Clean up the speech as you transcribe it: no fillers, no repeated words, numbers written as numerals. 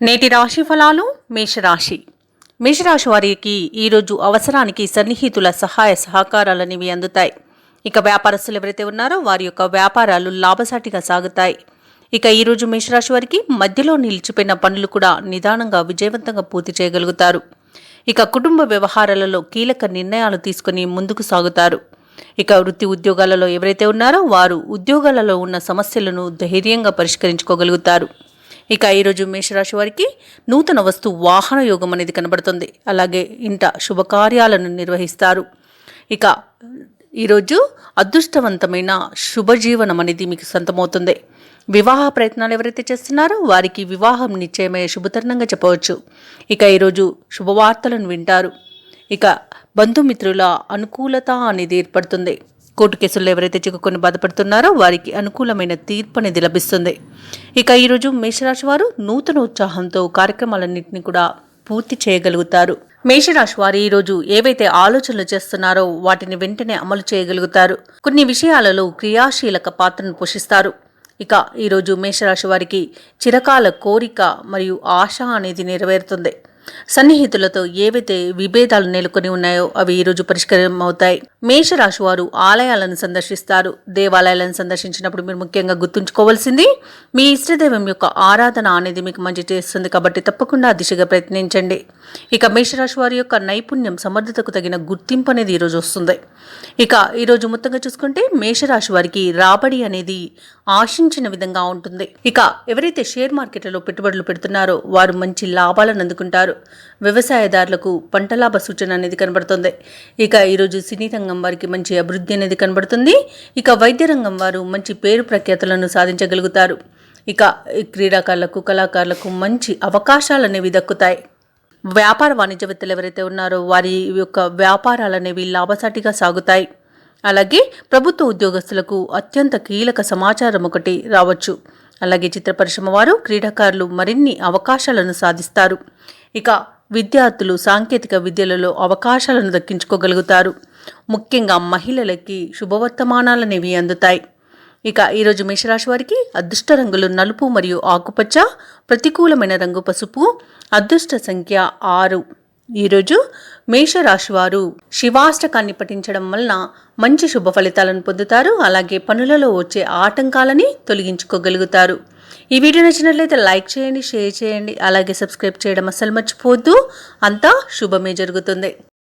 నేటి రాశి ఫలాలు. మేషరాశి వారికి ఈరోజు అవసరానికి సన్నిహితుల సహాయ సహకారాలనేవి అందుతాయి. ఇక వ్యాపారస్తులు ఎవరైతే ఉన్నారో వారి యొక్క వ్యాపారాలు లాభసాటిగా సాగుతాయి. ఇక ఈరోజు మేషరాశి వారికి మధ్యలో నిలిచిపోయిన పనులు కూడా నిదానంగా విజయవంతంగా పూర్తి చేయగలుగుతారు. ఇక కుటుంబ వ్యవహారాలలో కీలక నిర్ణయాలు తీసుకుని ముందుకు సాగుతారు. ఇక వృత్తి ఉద్యోగాలలో ఎవరైతే ఉన్నారో వారు ఉద్యోగాలలో ఉన్న సమస్యలను ధైర్యంగా పరిష్కరించుకోగలుగుతారు. ఇక ఈరోజు మేషరాశి వారికి నూతన వస్తు వాహన యోగం అనేది కనబడుతుంది. అలాగే ఇంట శుభకార్యాలను నిర్వహిస్తారు. ఇక ఈరోజు అదృష్టవంతమైన శుభజీవనం అనేది మీకు సొంతమవుతుంది. వివాహ ప్రయత్నాలు ఎవరైతే చేస్తున్నారో వారికి వివాహం నిశ్చయమయ్యే శుభతరుణంగా చెప్పవచ్చు. ఇక ఈరోజు శుభవార్తలను వింటారు. ఇక బంధుమిత్రుల అనుకూలత అనేది ఏర్పడుతుంది. కోర్టు కేసుల్లో ఎవరైతే చిక్కుకొని బాధపడుతున్నారో వారికి అనుకూలమైన తీర్పు అనేది లభిస్తుంది. ఇక ఈరోజు మేషరాశి వారు నూతన ఉత్సాహంతో కార్యక్రమాలన్నింటినీ కూడా పూర్తి చేయగలుగుతారు. మేషరాశి వారు ఈరోజు ఏవైతే ఆలోచనలు చేస్తున్నారో వాటిని వెంటనే అమలు చేయగలుగుతారు. కొన్ని విషయాలలో క్రియాశీలక పాత్రను పోషిస్తారు. ఇక ఈరోజు మేషరాశి వారికి చిరకాల కోరిక మరియు ఆశ అనేది నెరవేరుతుంది. సన్నిహితులతో ఏవైతే విభేదాలు నెలకొని ఉన్నాయో అవి ఈరోజు పరిష్కారం అవుతాయి. మేషరాశి వారు ఆలయాలను సందర్శిస్తారు. దేవాలయాలను సందర్శించినప్పుడు మీరు ముఖ్యంగా గుర్తుంచుకోవాల్సింది మీ ఇష్టదైవం యొక్క ఆరాధన అనేది మీకు మంచి చేస్తుంది. కాబట్టి తప్పకుండా ఆ దిశగా ప్రయత్నించండి. ఇక మేషరాశి వారి యొక్క నైపుణ్యం సమర్థతకు తగిన గుర్తింపు అనేది ఈరోజు వస్తుంది. ఇక ఈరోజు మొత్తంగా చూసుకుంటే మేషరాశి వారికి రాబడి అనేది ఆశించిన విధంగా ఉంటుంది. ఇక ఎవరైతే షేర్ మార్కెట్లలో పెట్టుబడులు పెడుతున్నారో వారు మంచి లాభాలను అందుకుంటారు. వ్యవసాయదారులకు పంట లాభ సూచన అనేది కనబడుతుంది. ఇక ఈరోజు సినీ రంగం వారికి మంచి అభివృద్ధి అనేది కనబడుతుంది. ఇక వైద్య రంగం వారు మంచి పేరు ప్రఖ్యాతులను సాధించగలుగుతారు. ఇక క్రీడాకారులకు కళాకారులకు మంచి అవకాశాలు అనేవి దక్కుతాయి. వ్యాపార వాణిజ్యవేత్తలు ఎవరైతే ఉన్నారో వారి యొక్క వ్యాపారాలు అనేవి లాభసాటిగా సాగుతాయి. అలాగే ప్రభుత్వ ఉద్యోగస్తులకు అత్యంత కీలక సమాచారం ఒకటి రావచ్చు. అలాగే చిత్ర పరిశ్రమ వారు క్రీడాకారులు మరిన్ని అవకాశాలను సాధిస్తారు. ఇక విద్యార్థులు సాంకేతిక విద్యలలో అవకాశాలను దక్కించుకోగలుగుతారు. ముఖ్యంగా మహిళలకి శుభవర్తమానాలనేవి అందుతాయి. ఇక ఈరోజు మేషరాశి వారికి అదృష్ట రంగులు నలుపు మరియు ఆకుపచ్చ, ప్రతికూలమైన రంగు పసుపు, అదృష్ట సంఖ్య 6. ఈరోజు మేషరాశి వారు శివాష్టకాన్ని పఠించడం వలన మంచి శుభ ఫలితాలను పొందుతారు. అలాగే పనులలో వచ్చే ఆటంకాలని తొలగించుకోగలుగుతారు. ఈ వీడియో నచ్చినట్లయితే లైక్ చేయండి, షేర్ చేయండి, అలాగే సబ్స్క్రైబ్ చేయడం అస్సలు మర్చిపోవద్దు. అంతా శుభమే జరుగుతుంది.